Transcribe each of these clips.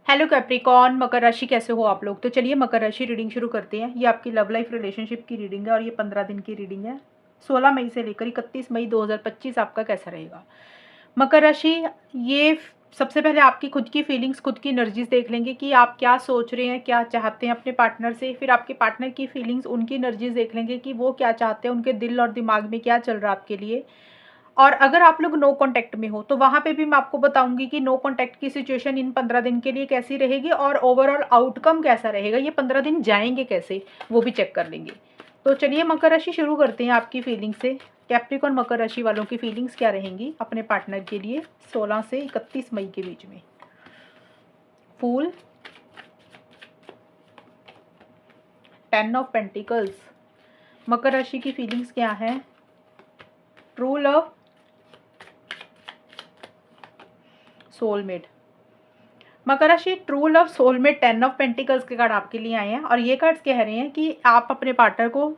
Hello Capricorn, मकर राशि कैसे हो आप लोग। तो चलिए मकर राशि रीडिंग शुरू करते हैं। ये आपकी लव लाइफ रिलेशनशिप की रीडिंग है और ये 15 दिन की रीडिंग है। 16 मई से लेकर 31 मई 2025 आपका कैसा रहेगा। मकर राशि, ये सबसे पहले आपकी खुद की फीलिंग्स, खुद की एनर्जीज देख लेंगे कि आप क्या सोच रहे हैं, क्या चाहते हैं अपने पार्टनर से। फिर आपके पार्टनर की फीलिंग्स, उनकी एनर्जीज देख लेंगे कि वो क्या चाहते हैं, उनके दिल और दिमाग में क्या चल रहा है आपके लिए। और अगर आप लोग नो कांटेक्ट में हो तो वहाँ पे भी मैं आपको बताऊंगी कि नो कांटेक्ट की सिचुएशन इन 15 दिन के लिए कैसी रहेगी और ओवरऑल आउटकम कैसा रहेगा, ये 15 दिन जाएंगे कैसे, वो भी चेक कर लेंगे। तो चलिए मकर राशि शुरू करते हैं आपकी फीलिंग से। कैप्रिकॉर्न मकर राशि वालों की फीलिंग्स क्या रहेंगी अपने पार्टनर के लिए 16 से 31 मई के बीच में। फूल, 10 ऑफ पेंटिकल्स। मकर राशि की फीलिंग्स क्या है। True love, soulmate. मकर राशि, true love, soulmate, 10 of pentacles के कार्ड आपके लिए आए हैं और ये कार्ड्स कह रहे हैं कि आप अपने पार्टनर को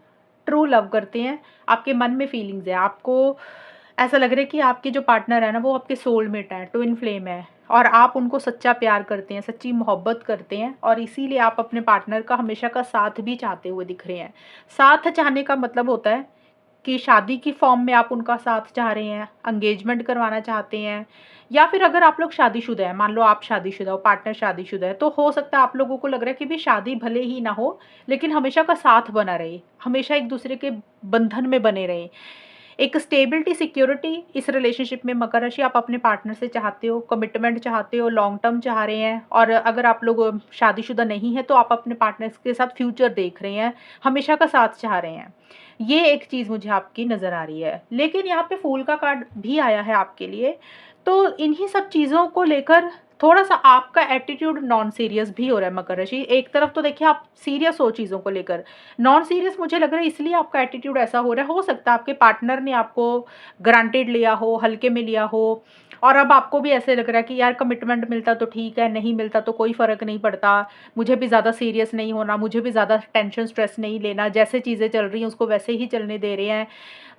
ट्रू लव करते हैं। आपके मन में फीलिंग्स है, आपको ऐसा लग रहा है कि आपके जो पार्टनर है ना वो आपके सोलमेट है, ट्विन फ्लेम है और आप उनको सच्चा प्यार करते हैं, सच्ची मोहब्बत करते हैं और इसीलिए आप अपने पार्टनर का हमेशा का साथ भी चाहते हुए दिख रहे हैं। साथ चाहने का मतलब होता है कि शादी की फॉर्म में आप उनका साथ चाह रहे हैं, एंगेजमेंट करवाना चाहते हैं, या फिर अगर आप लोग शादीशुदा हैं, मान लो आप शादीशुदा हो, पार्टनर शादीशुदा है, तो हो सकता है आप लोगों को लग रहा है कि भी शादी भले ही ना हो लेकिन हमेशा का साथ बना रहे, हमेशा एक दूसरे के बंधन में बने रहें। एक स्टेबिलिटी, सिक्योरिटी इस रिलेशनशिप में मकर राशि आप अपने पार्टनर से चाहते हो, कमिटमेंट चाहते हो, लॉन्ग टर्म चाह रहे हैं। और अगर आप लोग शादीशुदा नहीं है तो आप अपने पार्टनर के साथ फ्यूचर देख रहे हैं, हमेशा का साथ चाह रहे हैं। ये एक चीज़ मुझे आपकी नज़र आ रही है। लेकिन यहाँ पे फूल का कार्ड भी आया है आपके लिए, तो इन्हीं सब चीज़ों को लेकर थोड़ा सा आपका एटीट्यूड नॉन सीरियस भी हो रहा है मकर राशि। एक तरफ तो देखिए आप सीरियस हो चीज़ों को लेकर, नॉन सीरियस मुझे लग रहा है इसलिए आपका एटीट्यूड ऐसा हो रहा है। हो सकता है आपके पार्टनर ने आपको ग्रांटेड लिया हो, हल्के में लिया हो और अब आपको भी ऐसे लग रहा है कि यार कमिटमेंट मिलता तो ठीक है, नहीं मिलता तो कोई फ़र्क नहीं पड़ता, मुझे भी ज़्यादा सीरियस नहीं होना, मुझे भी ज़्यादा टेंशन स्ट्रेस नहीं लेना, जैसे चीज़ें चल रही हैं उसको वैसे ही चलने दे रहे हैं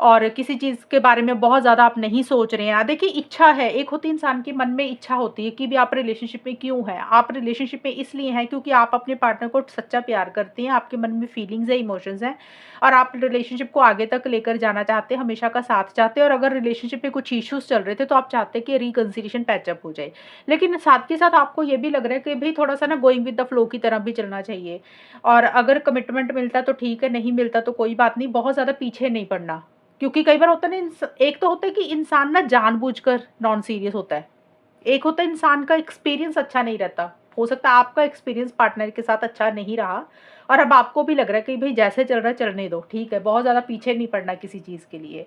और किसी चीज़ के बारे में बहुत ज़्यादा आप नहीं सोच रहे हैं। देखिए इच्छा है, एक होती है इंसान के मन में इच्छा होती है कि भी आप रिलेशनशिप में क्यों हैं। आप रिलेशनशिप में इसलिए हैं क्योंकि आप अपने पार्टनर को सच्चा प्यार करते हैं, आपके मन में फीलिंग्स है, इमोशंस हैं और आप रिलेशनशिप को आगे तक लेकर जाना चाहते हैं, हमेशा का साथ चाहते हैं और अगर रिलेशनशिप में कुछ इश्यूज चल रहे थे तो आप चाहते हैं कि रिकंसिलिएशन पैचअप हो जाए। लेकिन साथ के साथ आपको ये भी लग रहा है कि भाई थोड़ा सा ना गोइंग विद द फ्लो की तरह भी चलना चाहिए और अगर कमिटमेंट मिलता तो ठीक है, नहीं मिलता तो कोई बात नहीं, बहुत ज़्यादा पीछे नहीं पड़ना। क्योंकि कई बार होता है ना, एक तो होता है कि इंसान ना जानबूझकर नॉन सीरियस होता है, एक होता है इंसान का एक्सपीरियंस अच्छा नहीं रहता। हो सकता है आपका एक्सपीरियंस पार्टनर के साथ अच्छा नहीं रहा और अब आपको भी लग रहा है कि भाई जैसे चल रहा है चलने दो, ठीक है, बहुत ज़्यादा पीछे नहीं पड़ना किसी चीज़ के लिए।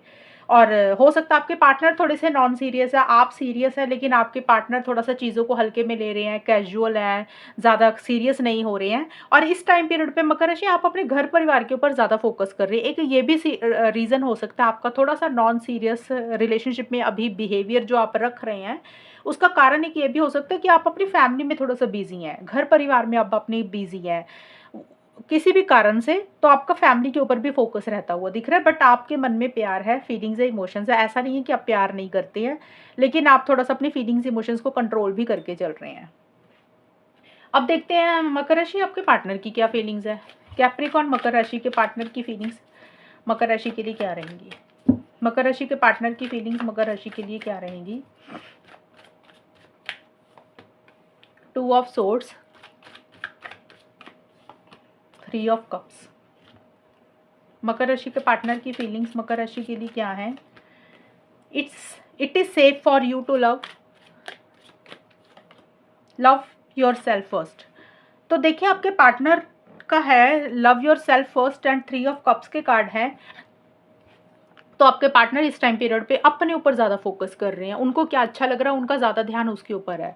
और हो सकता है आपके पार्टनर थोड़े से नॉन सीरियस है, आप सीरियस है लेकिन आपके पार्टनर थोड़ा सा चीज़ों को हल्के में ले रहे हैं, कैजुअल हैं, ज़्यादा सीरियस नहीं हो रहे हैं। और इस टाइम पीरियड पे मकर राशि आप अपने घर परिवार के ऊपर ज़्यादा फोकस कर रहे हैं। एक ये भी रीज़न हो सकता है आपका थोड़ा सा नॉन सीरियस रिलेशनशिप में अभी बिहेवियर जो आप रख रहे हैं, उसका कारण एक ये भी हो सकता है कि आप अपनी फैमिली में थोड़ा सा बिजी हैं, घर परिवार में आप अपनी बिजी हैं किसी भी कारण से, तो आपका फैमिली के ऊपर भी फोकस रहता हुआ दिख रहा है। बट आपके मन में प्यार है, फीलिंग्स है, इमोशंस है। ऐसा नहीं है कि आप प्यार नहीं करते हैं, लेकिन आप थोड़ा सा अपनी फीलिंग्स, इमोशंस को कंट्रोल भी करके चल रहे हैं। अब देखते हैं मकर राशि आपके पार्टनर की क्या फीलिंग्स है। कैप्रिकॉर्न मकर राशि के पार्टनर की फीलिंग्स मकर राशि के लिए क्या रहेंगी। मकर राशि के पार्टनर की फीलिंग्स मकर राशि के लिए क्या रहेंगी। 2 ऑफ सोर्ड्स, 3 ऑफ कप्स। मकर राशि के पार्टनर की फीलिंग्स मकर राशि के लिए क्या है। It is safe for you to love yourself first. तो देखिए आपके पार्टनर का है love yourself first and 3 of cups के कार्ड है। तो आपके पार्टनर इस टाइम पीरियड पे अपने ऊपर ज़्यादा फोकस कर रहे हैं, उनको क्या अच्छा लग रहा है उनका ज़्यादा ध्यान उसके ऊपर है।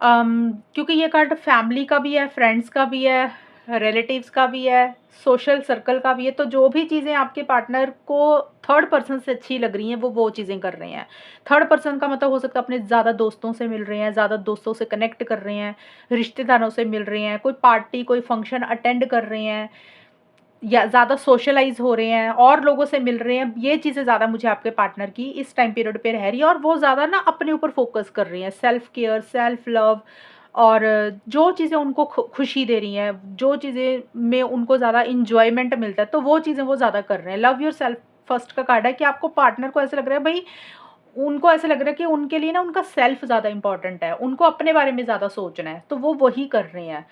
क्योंकि ये कार्ड फैमिली का भी है, फ्रेंड्स का भी है, रिलेटिव्स का भी है, सोशल सर्कल का भी है। तो जो भी चीज़ें आपके पार्टनर को थर्ड पर्सन से अच्छी लग रही हैं वो चीज़ें कर रहे हैं। थर्ड पर्सन का मतलब हो सकता है अपने ज़्यादा दोस्तों से मिल रहे हैं, ज़्यादा दोस्तों से कनेक्ट कर रहे हैं, रिश्तेदारों से मिल रहे हैं, कोई पार्टी कोई फंक्शन अटेंड कर रहे हैं या ज़्यादा सोशलाइज़ हो रहे हैं और लोगों से मिल रहे हैं। ये चीज़ें ज़्यादा मुझे आपके पार्टनर की इस टाइम पीरियड पे रह रही है और वो ज़्यादा ना अपने ऊपर फोकस कर रही हैं, सेल्फ केयर, सेल्फ लव और जो चीज़ें उनको खुशी दे रही हैं, जो चीज़ें में उनको ज़्यादा एन्जॉयमेंट मिलता है, तो वो चीज़ें वो ज़्यादा कर रहे हैं। लव योरसेल्फ फर्स्ट का कार्ड है कि आपको पार्टनर को ऐसा लग रहा है भई, उनको ऐसा लग रहा है कि उनके लिए ना उनका सेल्फ ज़्यादा इम्पोर्टेंट है, उनको अपने बारे में ज़्यादा सोचना है, तो वो वही कर रहे हैं।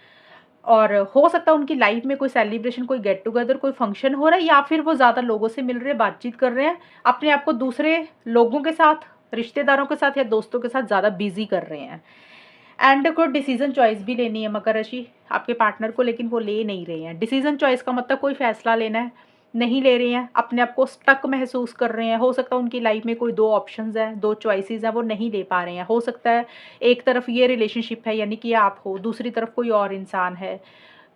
और हो सकता है उनकी लाइफ में कोई सेलिब्रेशन, कोई गेट टुगेदर, कोई फंक्शन हो रहा है, या फिर वो ज़्यादा लोगों से मिल रहे हैं, बातचीत कर रहे हैं, अपने आप को दूसरे लोगों के साथ, रिश्तेदारों के साथ या दोस्तों के साथ ज़्यादा बिज़ी कर रहे हैं। एंड कोई डिसीजन चॉइस भी लेनी है मकर राशि आपके पार्टनर को, लेकिन वो ले नहीं रहे हैं। डिसीजन चॉइस का मतलब कोई फैसला लेना है, नहीं ले रहे हैं, अपने आप को स्टक महसूस कर रहे हैं। हो सकता है उनकी लाइफ में कोई 2 ऑप्शंस हैं, 2 चॉइसेस हैं, वो नहीं ले पा रहे हैं। हो सकता है एक तरफ ये रिलेशनशिप है, यानी कि आप हो, दूसरी तरफ कोई और इंसान है,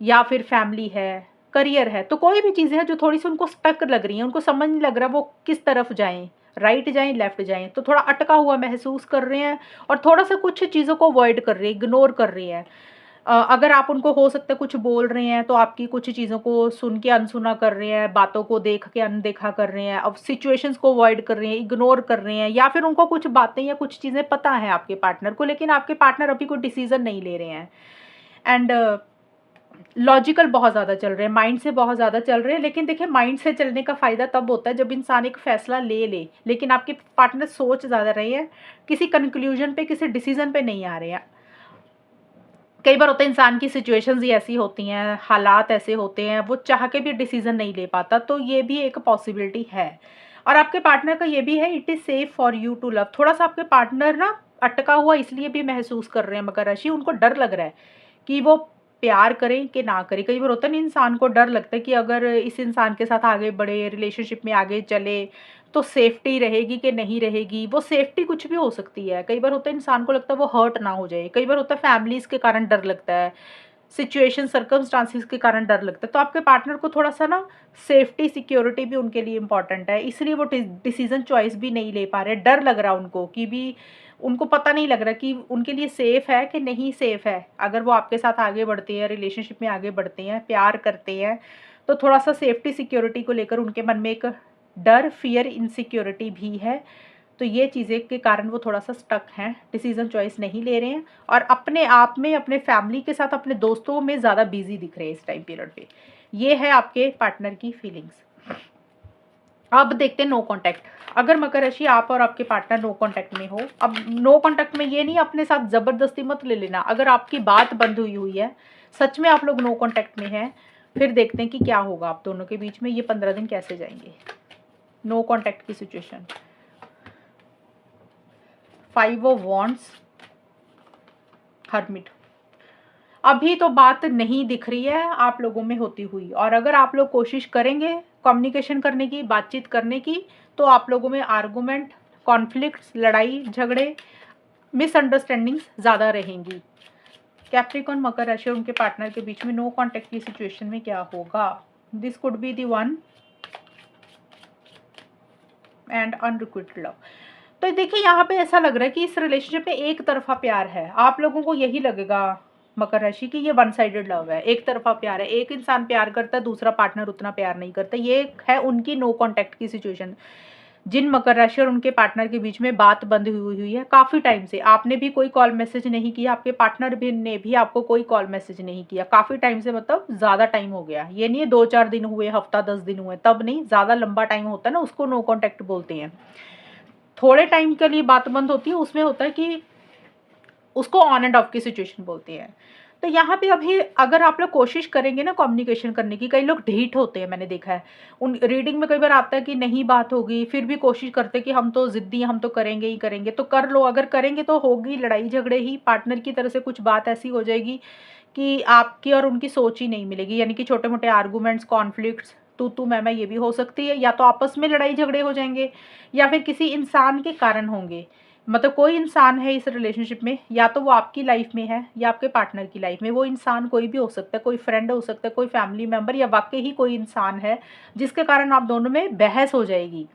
या फिर फैमिली है, करियर है। तो कोई भी चीज़ें हैं जो थोड़ी-सी उनको स्टक लग रही हैं, उनको समझ नहीं लग रहा वो किस तरफ जाएँ, राइट जाएँ, लेफ्ट जाएँ। तो थोड़ा अटका हुआ महसूस कर रहे हैं और थोड़ा-सा कुछ चीज़ों को अवॉइड कर रहे हैं, इग्नोर कर रहे हैं। अगर आप उनको हो सकता है कुछ बोल रहे हैं, तो आपकी कुछ चीज़ों को सुन के अनसुना कर रहे हैं, बातों को देख के अनदेखा कर रहे हैं, अब सिचुएशंस को अवॉइड कर रहे हैं, इग्नोर कर रहे हैं, या फिर उनको कुछ बातें या कुछ चीज़ें पता हैं आपके पार्टनर को, लेकिन आपके पार्टनर अभी कोई डिसीज़न नहीं ले रहे हैं। एंड लॉजिकल बहुत ज़्यादा चल रहे हैं, माइंड से बहुत ज़्यादा चल रहे हैं। लेकिन देखिए, माइंड से चलने का फ़ायदा तब होता है जब इंसान एक फ़ैसला ले, लेकिन आपके पार्टनर सोच ज़्यादा रहे हैं, किसी कंक्लूजन पे, किसी डिसीज़न पे नहीं आ रहे हैं। कई बार होता है इंसान की सिचुएशंस ही ऐसी होती हैं, हालात ऐसे होते हैं, वो चाह के भी डिसीज़न नहीं ले पाता, तो ये भी एक पॉसिबिलिटी है। और आपके पार्टनर का ये भी है, it is safe for you to love. थोड़ा-सा आपके पार्टनर ना अटका हुआ इसलिए भी महसूस कर रहे हैं मकर राशि, उनको डर लग रहा है कि वो प्यार करें कि ना करें। कई बार होता है ना, इंसान को डर लगता है कि अगर इस इंसान के साथ आगे बढ़े, रिलेशनशिप में आगे चले, तो सेफ्टी रहेगी कि नहीं रहेगी। वो सेफ्टी कुछ भी हो सकती है। कई बार होता है इंसान को लगता है वो हर्ट ना हो जाए। कई बार होता है फैमिलीज़ के कारण डर लगता है, सिचुएशन सर्कमस्टांसेस के कारण डर लगता है। तो आपके पार्टनर को थोड़ा-सा ना सेफ्टी, सिक्योरिटी भी उनके लिए इम्पोर्टेंट है। इसलिए वो डिसीज़न चॉइस भी नहीं ले पा रहे। डर लग रहा है उनको कि भी, उनको पता नहीं लग रहा कि उनके लिए सेफ़ है कि नहीं सेफ़ है। अगर वो आपके साथ आगे बढ़ते हैं, रिलेशनशिप में आगे बढ़ते हैं, प्यार करते हैं, तो थोड़ा-सा सेफ्टी, सिक्योरिटी को लेकर उनके मन में एक डर, फ़ियर, इनसिक्योरिटी भी है। तो ये चीज़ें के कारण वो थोड़ा-सा स्टक हैं, डिसीज़न चॉइस नहीं ले रहे हैं और अपने आप में, अपने फैमिली के साथ, अपने दोस्तों में ज़्यादा बिज़ी दिख रहे हैं इस टाइम पीरियड पे। ये है आपके पार्टनर की फीलिंग्स। अब देखते हैं नो कॉन्टैक्ट। अगर मकर राशि आप और आपके पार्टनर नो कॉन्टैक्ट में हो, अब नो कॉन्टैक्ट में ये नहीं अपने साथ ज़बरदस्ती मत ले लेना। अगर आपकी बात बंद हुई हुई है, सच में आप लोग नो कॉन्टैक्ट में हैं, फिर देखते हैं कि क्या होगा आप दोनों के बीच में, ये 15 दिन कैसे जाएँगे। नो कॉन्टैक्ट की सिचुएशन, 5 ऑफ वॉन्ड्स, हर्मिट। अभी तो बात नहीं दिख रही है आप लोगों में होती हुई, और अगर आप लोग कोशिश करेंगे कम्युनिकेशन करने की, बातचीत करने की, तो आप लोगों में आर्गुमेंट, कॉन्फ्लिक्ट्स, लड़ाई झगड़े, मिसअंडरस्टैंडिंग्स ज़्यादा रहेंगी। कैप्रिकॉन, मकर राशि और उनके पार्टनर के बीच में नो कॉन्टैक्ट की सिचुएशन में क्या होगा। This could be the one and unrequited love. तो देखिए, यहाँ पे ऐसा लग रहा है कि इस रिलेशनशिप में एक तरफा प्यार है। आप लोगों को यही लगेगा मकर राशि कि ये वन साइडेड लव है, एक तरफा प्यार है, एक इंसान प्यार करता है, दूसरा पार्टनर उतना प्यार नहीं करता। ये है उनकी नो कॉन्टैक्ट की सिचुएशन। जिन मकर राशि और उनके पार्टनर के बीच में बात बंद हुई है काफ़ी टाइम से, आपने भी कोई कॉल मैसेज नहीं किया, आपके पार्टनर भी ने भी आपको कोई कॉल मैसेज नहीं किया काफ़ी टाइम से, मतलब ज़्यादा टाइम हो गया। ये नहीं है 2-4 दिन हुए, हफ्ता 10 दिन हुए, तब नहीं, ज़्यादा लंबा टाइम होता है ना, उसको नो कॉन्टैक्ट बोलते हैं। थोड़े टाइम के लिए बात बंद होती है, उसमें होता है कि उसको ऑन एंड ऑफ की सिचुएशन बोलते हैं। तो यहाँ पे अभी अगर आप लोग कोशिश करेंगे ना कम्युनिकेशन करने की, कई लोग ढीठ होते हैं, मैंने देखा है। उन रीडिंग में कई बार आता है कि नहीं बात होगी, फिर भी कोशिश करते हैं कि हम तो ज़िद्दी हैं, हम तो करेंगे ही करेंगे। तो कर लो, अगर करेंगे तो होगी लड़ाई झगड़े ही, पार्टनर की तरफ से कुछ बात ऐसी हो जाएगी कि आपकी और उनकी सोच ही नहीं मिलेगी, यानी कि छोटे-मोटे आर्गुमेंट्स, कॉन्फ्लिक्ट्स, तू-तू मैं ये भी हो सकती है, या तो आपस में लड़ाई झगड़े हो जाएँगे या फिर किसी इंसान के कारण होंगे। मतलब कोई इंसान है इस रिलेशनशिप में, या तो वो आपकी लाइफ में है या आपके पार्टनर की लाइफ में। वो इंसान कोई भी हो सकता है, कोई फ्रेंड हो सकता है, कोई फैमिली मेंबर, या वाक़ई ही कोई इंसान है जिसके कारण आप दोनों में बहस हो जाएगी।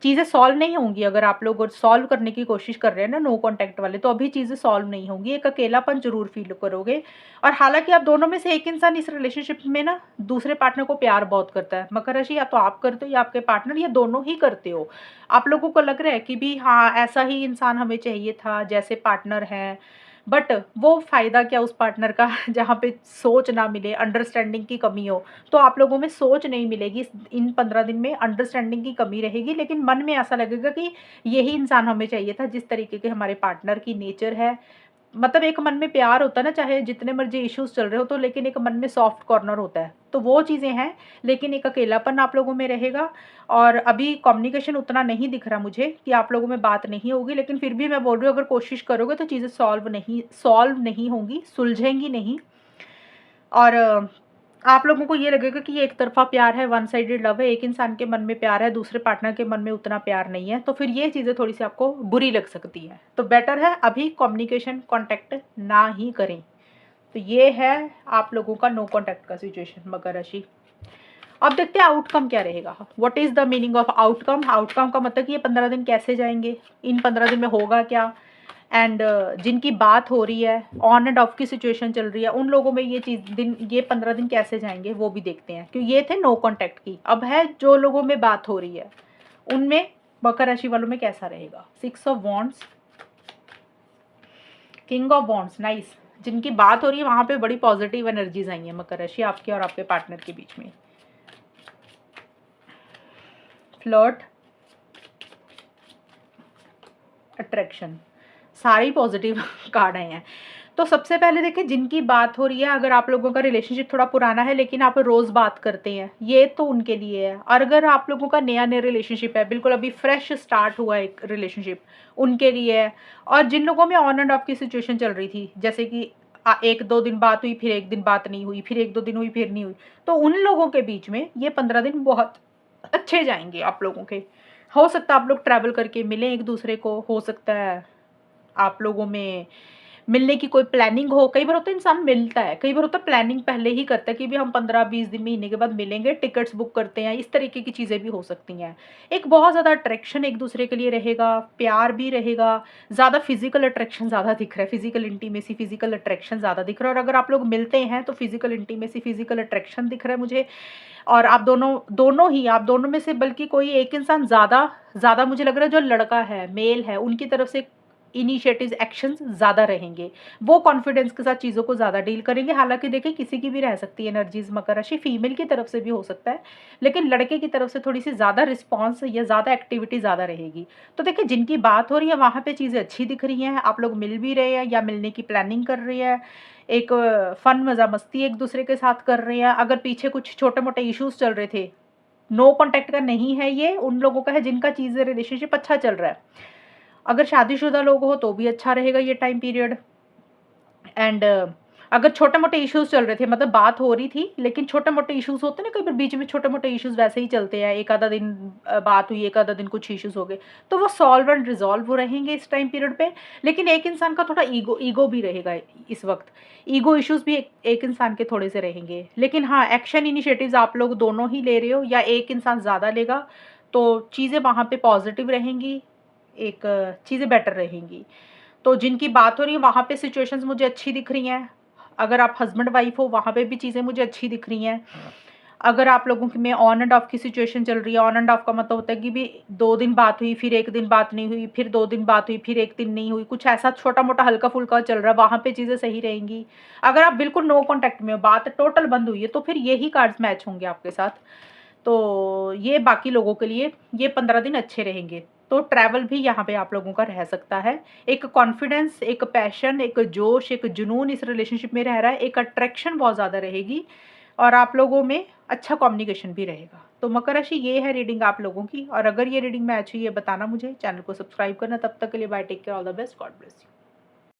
चीज़ें सॉल्व नहीं होंगी। अगर आप लोग सॉल्व करने की कोशिश कर रहे हैं ना नो कॉन्टैक्ट वाले, तो अभी चीज़ें सॉल्व नहीं होंगी, एक अकेलापन ज़रूर फ़ील करोगे। और हालाँकि आप दोनों में से एक इंसान इस रिलेशनशिप में ना दूसरे पार्टनर को प्यार बहुत करता है। मकर राशि, या तो आप करते हो या आपके पार्टनर, या दोनों ही करते हो। आप लोगों को लग रहा है कि भी हाँ, ऐसा ही इंसान हमें चाहिए था, जैसे पार्टनर हैं, बट वो फ़ायदा क्या उस पार्टनर का जहाँ पे सोच ना मिले, अंडरस्टैंडिंग की कमी हो। तो आप लोगों में सोच नहीं मिलेगी, इन 15 दिन में अंडरस्टैंडिंग की कमी रहेगी, लेकिन मन में ऐसा लगेगा कि यही इंसान हमें चाहिए था, जिस तरीके के हमारे पार्टनर की नेचर है। मतलब एक मन में प्यार होता है ना, चाहे जितने मर्ज़ी इश्यूज़ चल रहे हो, तो लेकिन एक मन में सॉफ्ट कॉर्नर होता है, तो वो चीज़ें हैं। लेकिन एक अकेलापन आप लोगों में रहेगा, और अभी कम्युनिकेशन उतना नहीं दिख रहा मुझे कि आप लोगों में बात नहीं होगी, लेकिन फिर भी मैं बोल रही हूँ, अगर कोशिश करोगे तो चीज़ें सॉल्व नहीं होंगी, सुलझेंगी नहीं। और आप लोगों को ये लगेगा कि ये एक तरफ़ा प्यार है, वन साइडेड लव है, एक इंसान के मन में प्यार है, दूसरे पार्टनर के मन में उतना प्यार नहीं है, तो फिर ये चीज़ें थोड़ी-सी आपको बुरी लग सकती हैं। तो बेटर है अभी कम्युनिकेशन कॉन्टैक्ट ना ही करें। तो ये है आप लोगों का नो कॉन्टैक्ट का सिचुएशन, मकर राशि। अब देखते हैं आउटकम क्या रहेगा। What is the meaning of outcome? Outcome का मतलब कि ये 15 दिन कैसे जाएँगे, इन 15 दिन में होगा क्या? एंड जिनकी बात हो रही है, ऑन एंड ऑफ की सिचुएशन चल रही है, उन लोगों में ये 15 दिन कैसे जाएँगे वो भी देखते हैं। क्योंकि ये थे नो कॉन्टैक्ट की, अब है जो लोगों में बात हो रही है, उनमें मकर राशि वालों में कैसा रहेगा। 6 of wands, king of wands, nice. जिनकी बात हो रही है वहाँ पे बड़ी पॉजिटिव एनर्जीज आई हैं मकर राशि आपके और आपके पार्टनर के बीच में। फ्लर्ट, अट्रैक्शन, सारे पॉजिटिव कार्ड आए हैं। तो सबसे पहले देखिए, जिनकी बात हो रही है, अगर आप लोगों का रिलेशनशिप थोड़ा पुराना है लेकिन आप रोज़ बात करते हैं, ये तो उनके लिए है। और अगर आप लोगों का नया नया रिलेशनशिप है, बिल्कुल अभी फ्रेश स्टार्ट हुआ है एक रिलेशनशिप, उनके लिए है। और जिन लोगों में ऑन एंड ऑफ की सिचुएशन चल रही थी, जैसे कि 1-2 दिन बात हुई, फिर 1 दिन बात नहीं हुई, फिर 1-2 दिन हुई, फिर नहीं हुई, तो उन लोगों के बीच में ये 15 दिन बहुत अच्छे जाएंगे आप लोगों के। हो सकता है आप लोग ट्रैवल करके मिलें एक दूसरे को, हो सकता है आप लोगों में मिलने की कोई प्लानिंग हो। कई बार होता है इंसान मिलता है, कई बार होता है प्लानिंग पहले ही करता है कि भी हम 15-20 दिन महीने के बाद मिलेंगे, टिकट्स बुक करते हैं, इस तरीके की चीज़ें भी हो सकती हैं। एक बहुत ज़्यादा अट्रैक्शन एक दूसरे के लिए रहेगा, प्यार भी रहेगा, ज़्यादा फिजिकल अट्रैक्शन ज़्यादा दिख रहा है, फिजिकल इंटीमेसी, फिजिकल अट्रैक्शन ज़्यादा दिख रहा है। और अगर आप लोग मिलते हैं तो फिजिकल इंटीमेसी, फिजिकल अट्रैक्शन दिख रहा है मुझे। और आप दोनों में से बल्कि कोई एक इंसान ज़्यादा ज़्यादा मुझे लग रहा है, जो लड़का है, मेल है, उनकी तरफ से इनिशिएटिव्स, एक्शंस ज़्यादा रहेंगे। वो कॉन्फिडेंस के साथ चीज़ों को ज़्यादा डील करेंगे। हालाँकि देखिए, किसी की भी रह सकती है एनर्जीज़ मकर राशि, फीमेल की तरफ से भी हो सकता है, लेकिन लड़के की तरफ से थोड़ी-सी ज़्यादा रिस्पॉन्स या ज़्यादा एक्टिविटी ज़्यादा रहेगी। तो देखिए, जिनकी बात हो रही है वहाँ पे चीज़ें अच्छी दिख रही हैं, आप लोग मिल भी रहे हैं या मिलने की प्लानिंग कर रहे हैं, एक फन मज़ा-मस्ती एक-दूसरे के साथ कर रहे हैं। अगर पीछे कुछ छोटे-मोटे इश्यूज़ चल रहे थे, नो कॉन्टैक्ट का नहीं है ये, उन लोगों का है जिनका चीज़ें रिलेशनशिप अच्छा चल रहा है। अगर शादीशुदा लोग हो तो भी अच्छा रहेगा ये टाइम पीरियड। एंड अगर छोटे-मोटे इश्यूज़ चल रहे थे, मतलब बात हो रही थी लेकिन छोटे-मोटे इश्यूज़ होते हैं ना, कई बार बीच में छोटे-मोटे इश्यूज़ वैसे ही चलते हैं, एक आधा दिन बात हुई, एक आधा दिन कुछ इश्यूज़ हो गए, तो वो सॉल्व एंड रिज़ॉल्व हो रहेंगे इस टाइम पीरियड पे। लेकिन एक इंसान का थोड़ा ईगो भी रहेगा इस वक़्त। ईगो इश्यूज़ भी एक इंसान के थोड़े से रहेंगे। लेकिन हाँ, एक्शन इनिशिएटिव्स आप लोग दोनों ही ले रहे हो या एक इंसान ज़्यादा लेगा, तो चीज़ें वहाँ पे पॉज़िटिव रहेंगी, एक चीज़ें बेटर रहेंगी। तो जिनकी बात हो रही है वहाँ पे सिचुएशंस मुझे अच्छी दिख रही हैं। अगर आप हस्बैंड वाइफ हो वहाँ पे भी चीज़ें मुझे अच्छी दिख रही हैं। अगर आप लोगों की में ऑन एंड ऑफ की सिचुएशन चल रही है, ऑन एंड ऑफ का मतलब होता है कि भी 2 दिन बात हुई, फिर 1 दिन बात नहीं हुई, फिर 2 दिन बात हुई, फिर 1 दिन नहीं हुई, कुछ ऐसा छोटा-मोटा हल्का-फुल्का चल रहा है, वहाँ पे चीज़ें सही रहेंगी। अगर आप बिल्कुल नो कॉन्टैक्ट में हो, बात टोटल बंद हुई है, तो फिर यही कार्ड्स मैच होंगे आपके साथ। तो ये बाकी लोगों के लिए ये 15 दिन अच्छे रहेंगे। तो ट्रैवल भी यहाँ पे आप लोगों का रह सकता है। एक कॉन्फिडेंस, एक पैशन, एक जोश, एक जुनून इस रिलेशनशिप में रह रहा है, एक अट्रैक्शन बहुत ज़्यादा रहेगी और आप लोगों में अच्छा कम्युनिकेशन भी रहेगा। तो मकर राशि, ये है रीडिंग आप लोगों की। और अगर ये रीडिंग मैच हुई है बताना मुझे, चैनल को सब्सक्राइब करना। तब तक के लिए bye, take care, all the best, God bless you.